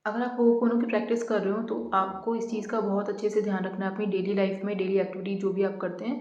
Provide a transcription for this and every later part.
अगर आप होपोनो की प्रैक्टिस कर रहे हो तो आपको इस चीज़ का बहुत अच्छे से ध्यान रखना है अपनी डेली लाइफ में, डेली एक्टिविटी जो भी आप करते हैं,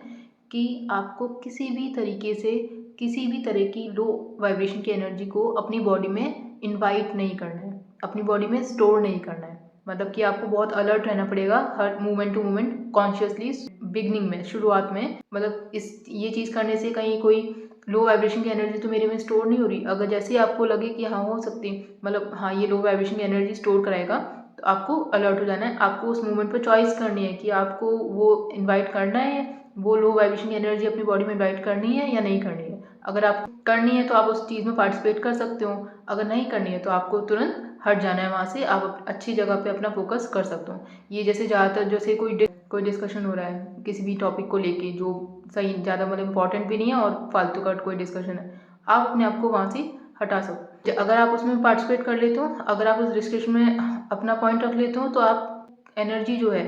कि आपको किसी भी तरीके से किसी भी तरह की लो वाइब्रेशन की एनर्जी को अपनी बॉडी में इनवाइट नहीं करना है, अपनी बॉडी में स्टोर नहीं करना है। मतलब कि आपको बहुत अलर्ट रहना पड़ेगा हर moment to moment consciously. Beginning में, शुरुआत में, मतलब ये चीज़ करने से कहीं कोई लो वाइब्रेशन की एनर्जी तो मेरे में स्टोर नहीं हो रही। अगर जैसे ही आपको लगे कि हाँ हो सकती, मतलब हाँ ये लो वाइब्रेशन की एनर्जी स्टोर कराएगा, तो आपको अलर्ट हो जाना है। आपको उस मोमेंट पे चॉइस करनी है कि आपको वो इनवाइट करना है, वो लो वाइब्रेशन की एनर्जी अपनी बॉडी में इनवाइट करनी है या नहीं करनी है। अगर आप करनी है तो आप उस चीज़ में पार्टिसिपेट कर सकते हो, अगर नहीं करनी है तो आपको तुरंत हट जाना है वहाँ से, आप अच्छी जगह पे अपना फोकस कर सकते हो। ये जैसे ज़्यादातर जैसे कोई डिस्कशन हो रहा है किसी भी टॉपिक को लेके जो सही ज़्यादा मतलब इम्पोर्टेंट भी नहीं है और फालतू का कोई डिस्कशन है, आप अपने आप को वहाँ से हटा सकते हो। अगर आप उसमें पार्टिसिपेट कर लेते हो, अगर आप उस डिस्कशन में अपना पॉइंट रख लेते हो, तो आप एनर्जी जो है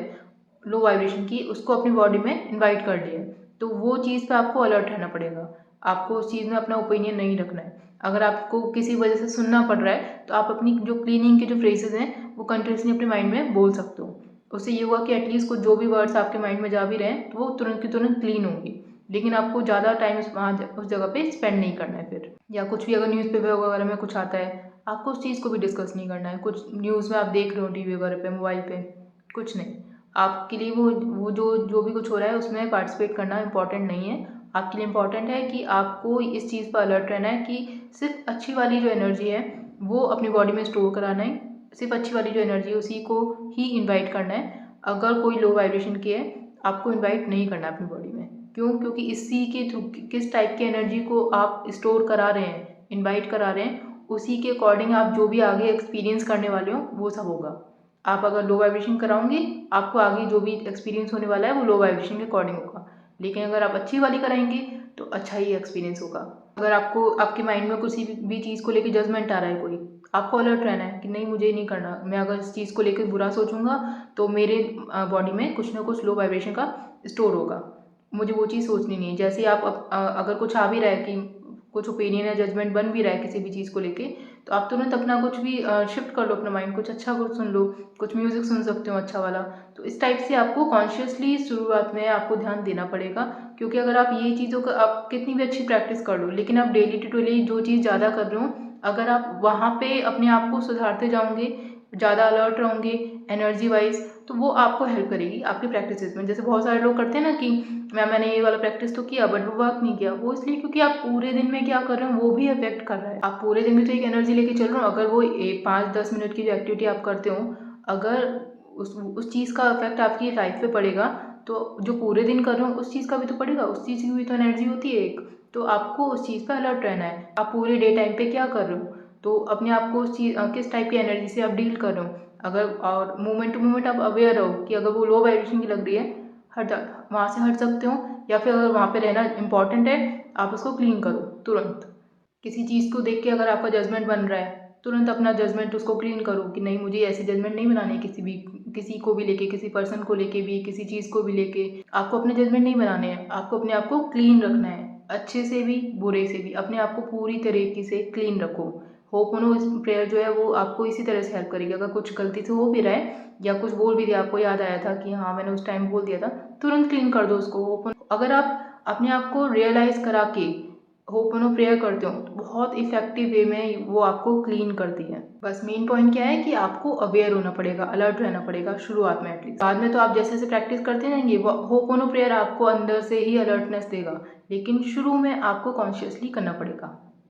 लो वाइब्रेशन की उसको अपनी बॉडी में इनवाइट कर लिया, तो वो चीज़ पे आपको अलर्ट रहना पड़ेगा। आपको उस चीज़ में अपना ओपिनियन नहीं रखना है। अगर आपको किसी वजह से सुनना पड़ रहा है तो आप अपनी जो क्लीनिंग के जो फ्रेजेस हैं वो कंटिन्यूसली अपने माइंड में बोल सकते हो। उससे ये हुआ कि एटलीस्ट कुछ जो भी वर्ड्स आपके माइंड में जा भी रहे हैं तो वो तुरंत की तुरंत क्लीन होंगी। लेकिन आपको ज़्यादा टाइम उस जगह पे स्पेंड नहीं करना है फिर। या कुछ भी अगर न्यूज़पेपर वगैरह में कुछ आता है, आपको उस चीज़ को भी डिस्कस नहीं करना है। कुछ न्यूज़ में आप देख रहे हो टीवी वगैरह पे, मोबाइल पे, कुछ नहीं। आपके लिए वो जो भी कुछ हो रहा है उसमें पार्टिसिपेट करना इम्पोर्टेंट नहीं है। आपके लिए इम्पोर्टेंट है कि आपको इस चीज़ पर अलर्ट रहना है कि सिर्फ अच्छी वाली जो एनर्जी है वो अपनी बॉडी में स्टोर कराना है। सिर्फ अच्छी वाली जो एनर्जी है उसी को ही इनवाइट करना है। अगर कोई लो वाइब्रेशन की है, आपको इनवाइट नहीं करना अपनी बॉडी में। क्यों? क्योंकि इसी के थ्रू किस टाइप की एनर्जी को आप स्टोर करा रहे हैं, इनवाइट करा रहे हैं, उसी के अकॉर्डिंग आप जो भी आगे एक्सपीरियंस करने वाले हो वो सब होगा। आप अगर लो वाइब्रेशन कराओगे, आपको आगे जो भी एक्सपीरियंस होने वाला है वो लो वाइब्रेशन के अकॉर्डिंग होगा। लेकिन अगर आप अच्छी वाली कराएंगे तो अच्छा ही एक्सपीरियंस होगा। अगर आपको आपके माइंड में किसी भी चीज़ को लेकर जजमेंट आ रहा है कोई, आपको अलर्ट रहना है कि नहीं मुझे नहीं करना। मैं अगर इस चीज़ को लेकर बुरा सोचूंगा तो मेरे बॉडी में कुछ ना कुछ लो वाइब्रेशन का स्टोर होगा। मुझे वो चीज़ सोचनी नहीं है। जैसे आप अगर कुछ आ भी रहा है कि कुछ ओपिनियन या जजमेंट बन भी रहा है किसी भी चीज़ को लेके, तो आप तुरंत अपना कुछ भी शिफ्ट कर लो अपना माइंड, कुछ अच्छा कुछ सुन लो, कुछ म्यूज़िक सुन सकते हो अच्छा वाला। तो इस टाइप से आपको कॉन्शियसली शुरुआत में आपको ध्यान देना पड़ेगा। क्योंकि अगर आप ये चीज़ों का आप कितनी भी अच्छी प्रैक्टिस कर लो, लेकिन आप डेली टू डेली जो चीज़ ज़्यादा कर रहे हो, अगर आप वहाँ पे अपने आप को सुधारते जाओगे, ज़्यादा अलर्ट रहोगे एनर्जी वाइज, तो वो आपको हेल्प करेगी आपकी प्रैक्टिसेस में। जैसे बहुत सारे लोग करते हैं ना कि मैंने ये वाला प्रैक्टिस तो किया बट वो वर्क नहीं किया। वो इसलिए क्योंकि आप पूरे दिन में क्या कर रहे हो वो भी अफेक्ट कर रहा है। आप पूरे दिन में तो एक एनर्जी लेके चल रहे हो, अगर वो 5-10 मिनट की जो एक्टिविटी आप करते हो, अगर उस चीज़ का इफेक्ट आपकी लाइफ पे पड़ेगा, तो जो पूरे दिन कर रहे हो उस चीज़ का भी तो पड़ेगा। उस चीज़ की भी तो एनर्जी होती है एक। तो आपको उस चीज़ पे अलर्ट रहना है। आप पूरे डे टाइम पे क्या कर रहे हो, तो अपने आप को उस चीज़ किस टाइप की एनर्जी से आप डील कर रहे हो। अगर और मोमेंट टू मोमेंट आप अवेयर रहो कि अगर वो लो वाइब्रेशन की लग रही है, हट जा, वहाँ से हट सकते हो। या फिर अगर वहाँ पे रहना इंपॉर्टेंट है, आप उसको क्लीन करो तुरंत। किसी चीज़ को देख के अगर आपका जजमेंट बन रहा है, तुरंत अपना जजमेंट उसको क्लीन करो कि नहीं मुझे ऐसे जजमेंट नहीं बनाने है। किसी को भी लेके, किसी पर्सन को लेके भी, किसी चीज़ को भी लेके आपको अपने जजमेंट नहीं बनाने हैं। आपको अपने आप को क्लीन रखना है, अच्छे से भी बुरे से भी अपने आप को पूरी तरीके से क्लीन रखो। होपोनो प्रेयर जो है वो आपको इसी तरह से हेल्प करेगी। अगर कुछ गलती से हो भी रहा है या कुछ बोल भी दिया, आपको याद आया था कि हाँ मैंने उस टाइम बोल दिया था, तुरंत क्लीन कर दो उसको। होपोनो अगर आप अपने आप को रियलाइज करा के होपोनो प्रेयर करते हो तो बहुत इफेक्टिव वे में वो आपको क्लीन करती है। बस मेन पॉइंट क्या है कि आपको अवेयर होना पड़ेगा, अलर्ट रहना पड़ेगा शुरुआत में एटलीस्ट। बाद में तो आप जैसे जैसे प्रैक्टिस करते रहेंगे वो होपोनो प्रेयर आपको अंदर से ही अलर्टनेस देगा, लेकिन शुरू में आपको कॉन्शियसली करना पड़ेगा।